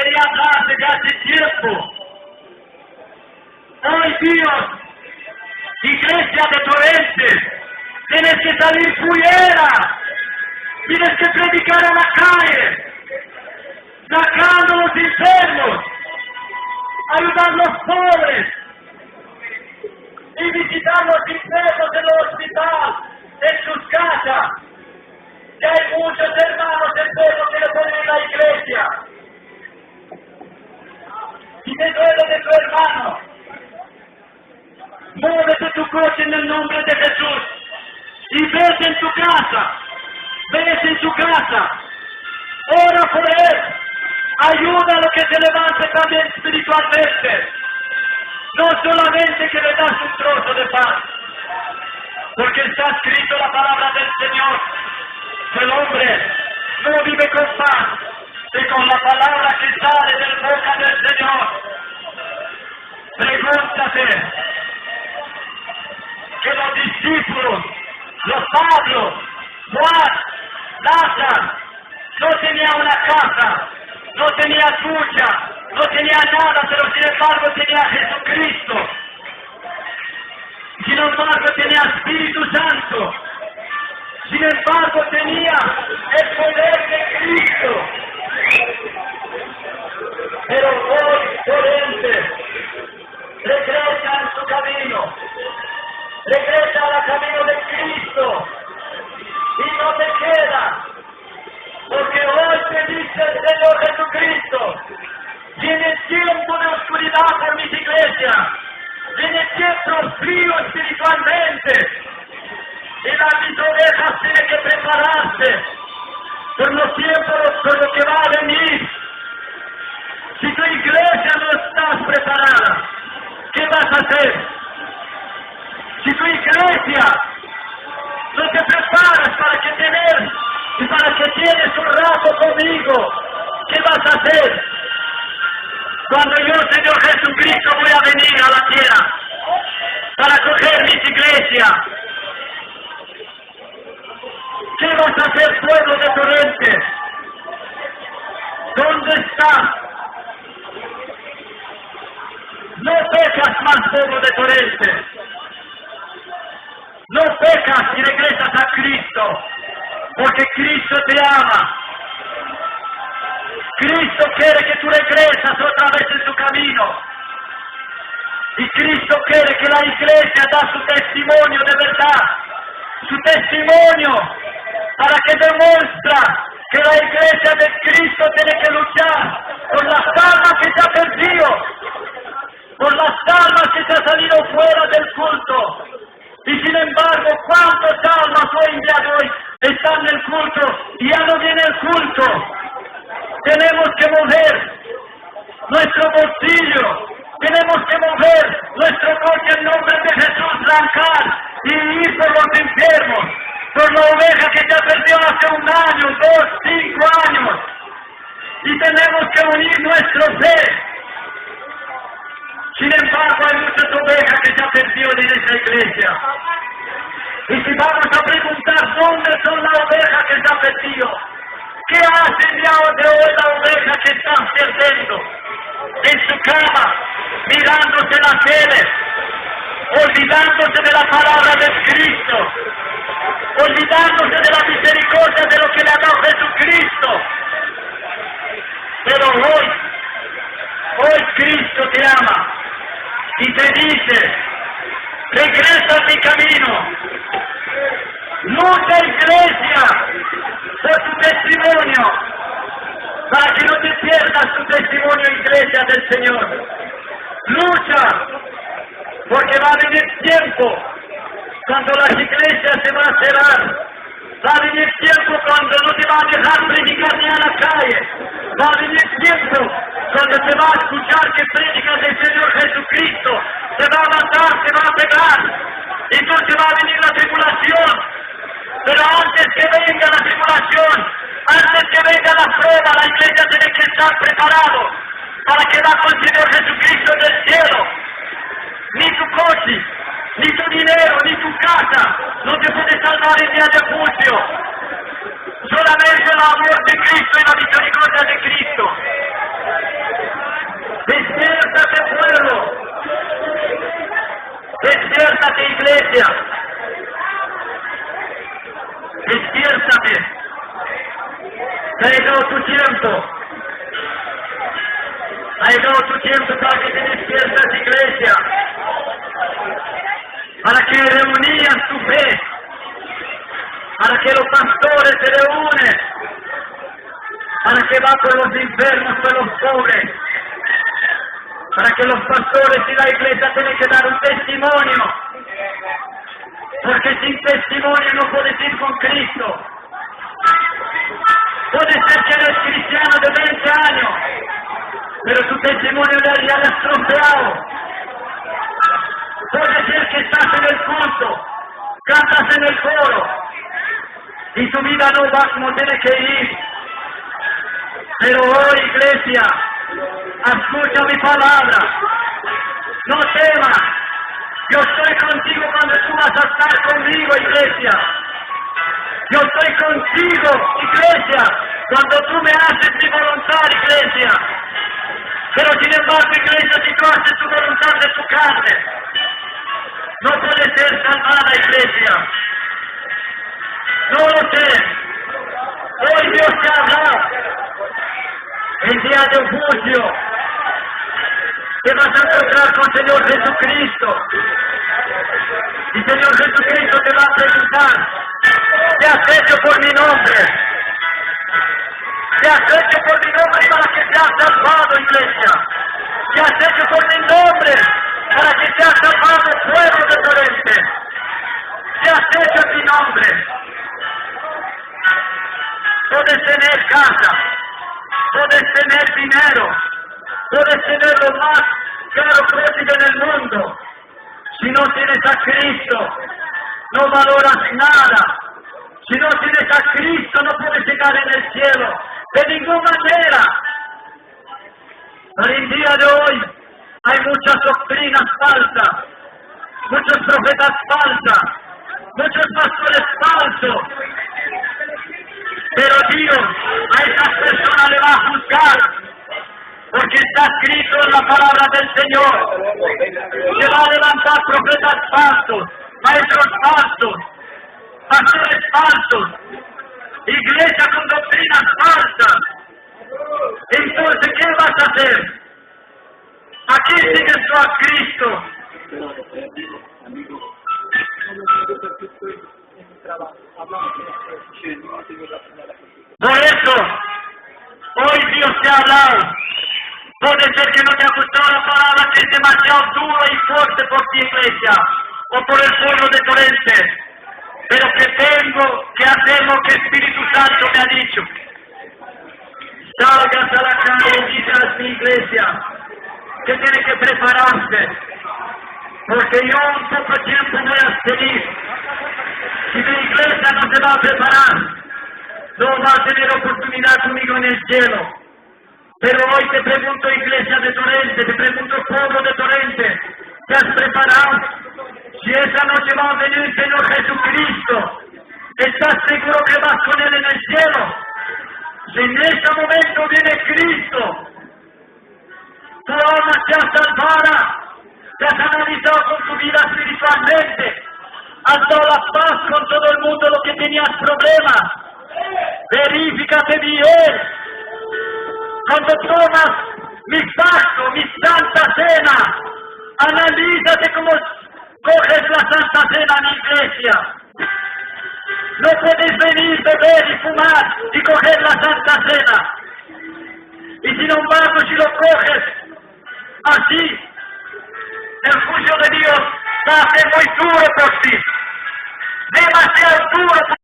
quería hablar desde hace tiempo. Hoy, Dios, iglesia de Torrente, tienes que salir fuera, tienes que predicar a la calle, sacando a los enfermos, ayudando a los pobres, y visitar los enfermos en el hospital, en sus casas, que hay muchos hermanos enfermos que no pueden ir a la iglesia. Si te duele de tu hermano, muévete tu coche en el nombre de Jesús y vete en tu casa, vete en su casa, ora por él, ayuda a lo que se levante también espiritualmente, no solamente que le das un trozo de pan, porque está escrito la palabra del Señor, que el hombre no vive con pan, y con la palabra que sale de la boca del Señor. Pregúntate, que los discípulos, los Pablo, Juan, Lázaro, no tenían una casa, no tenía ducha, no tenía nada, pero sin embargo tenía a Jesucristo. Sin embargo tenía Espíritu Santo. Sin embargo tenía el poder de Cristo. Pero hoy, Torrente, regresa en su camino. Regresa al camino de Cristo y no te queda, porque hoy te dice el Señor Jesucristo, viene tiempo de oscuridad por mis iglesias, viene tiempo frío espiritualmente, y mis ovejas tienen que prepararse por los tiempos por lo que va a venir. Si tu iglesia no está preparada, ¿qué vas a hacer? Si tu iglesia no te preparas para que tener y para que tienes un rato conmigo, ¿qué vas a hacer? Cuando yo, Señor Jesucristo, voy a venir a la tierra para coger mis iglesias, ¿qué vas a hacer, pueblo de Torrente? ¿Dónde estás? No pecas más, pueblo de Torrente. No pecas y regresas a Cristo, porque Cristo te ama. Cristo quiere que tú regresas otra vez en su camino. Y Cristo quiere que la iglesia da su testimonio de verdad, su testimonio, para que demuestra que la iglesia de Cristo tiene que luchar por las almas que se han perdido, por las almas que se han salido fuera del culto. Y sin embargo, ¿cuántas almas hoy en día de hoy están en el culto y ya no viene el culto? Tenemos que mover nuestro bolsillo, tenemos que mover nuestro coche en nombre de Jesús, arrancar y ir por los enfermos, por la oveja que se perdió hace 1 año, 2, 5 años. Y tenemos que unir nuestra fe. Sin embargo, hay muchas ovejas que se han perdido en esa iglesia. Y si vamos a preguntar dónde son las ovejas que se han perdido, ¿qué hace el día de hoy la oveja que están perdiendo? En su cama, mirándose la tele, olvidándose de la palabra de Cristo, olvidándose de la misericordia de lo que le ha dado Jesucristo. Pero hoy Cristo te ama y te dice, regresa a mi camino, lucha, iglesia, por tu testimonio, para que no te pierdas tu testimonio, iglesia del Señor. Lucha, porque va a venir tiempo cuando las iglesias se van a cerrar. Va a venir tiempo cuando no te va a dejar predicar ni a la calle. Va a venir tiempo cuando se va a escuchar que predicas del Señor Jesucristo. Se va a matar, se va a pegar. Entonces va a venir la tribulación. Pero antes que venga la tribulación, antes que venga la prueba, la iglesia tiene que estar preparado para quedar con el Señor Jesucristo en el cielo. Ni tu coche, ni tu dinero, ni tu casa no te puede salvar el día de juicio. Solamente el amor de Cristo y la misericordia de Cristo. iglesia. Despiértate. Ha llegado tu tiempo. Ha llegado tu tiempo para que te despiertes, iglesia. Para que reunías tu fe. Para que los pastores se reúnen. Para que va por los enfermos, por los pobres. Para que los pastores y la iglesia tienen que dar un testimonio. Porque sin testimonio no puedes ir con Cristo. Puede ser que eres cristiano de 20 años, pero tu testimonio ya lo has estropeado. Puede ser que estás en el culto, cantas en el coro, y tu vida no va como tiene que ir. Pero hoy, iglesia, escucha mi palabra. No temas. Yo estoy contigo cuando tú vas a estar conmigo, iglesia. Yo estoy contigo, iglesia, cuando tú me haces mi voluntad, iglesia. Pero sin embargo, iglesia, si tú haces tu voluntad de tu carne, no puedes ser salvada, iglesia. No lo sé. Hoy Dios te ha hablado. El día de juicio te vas a encontrar con el Señor Jesucristo. Y Señor Jesucristo te va a preguntar: ¿qué has hecho por mi nombre? ¿Qué has hecho por mi nombre para que seas salvado, iglesia? ¿Qué has hecho por mi nombre para que seas salvado, pueblo de Torrente? ¿Qué has hecho en mi nombre? Puedes tener casa, puedes tener dinero, puedes tener lo más caro pródigo en el mundo. Si no tienes a Cristo, no valoras nada. Si no tienes a Cristo, no puedes llegar en el cielo. De ninguna manera. Pero el día de hoy hay muchas doctrinas falsas, muchos profetas falsas, muchos pastores falsos. Pero Dios a esas personas le va a juzgar. Porque está escrito en la palabra del Señor. Se va a levantar profetas falsos, maestros falsos, pastores falsos, iglesia con doctrinas falsas. Entonces, ¿qué vas a hacer? ¿A quién sigues tú? A Cristo. Por eso, hoy Dios te ha hablado. Puede ser que no te ha gustado la palabra, que es demasiado duro y fuerte por ti, iglesia, o por el pueblo de Torrente. Pero que tengo que hacer lo que Espíritu Santo me ha dicho. Salgas a la calle y dices a mi iglesia que tiene que prepararse. Porque yo un poco tiempo voy a seguir. Si mi iglesia no se va a preparar, no va a tener oportunidad conmigo en el cielo. Pero hoy te pregunto, iglesia de Torrente, te pregunto, pueblo de Torrente, ¿te has preparado? Si esa noche va a venir el Señor Jesucristo, ¿estás seguro que vas con Él en el cielo? Si en ese momento viene Cristo, tu alma sea salvada, te has analizado con tu vida espiritualmente, has dado la paz con todo el mundo, lo que tenías problemas, verifícate bien. Cuando tomas mi pacto, mi santa cena, analízate cómo coges la santa cena en la iglesia. No puedes venir, beber y fumar y coger la santa cena. Y sin embargo, si lo coges así, el juicio de Dios va a ser muy duro por ti. Demasiado duro.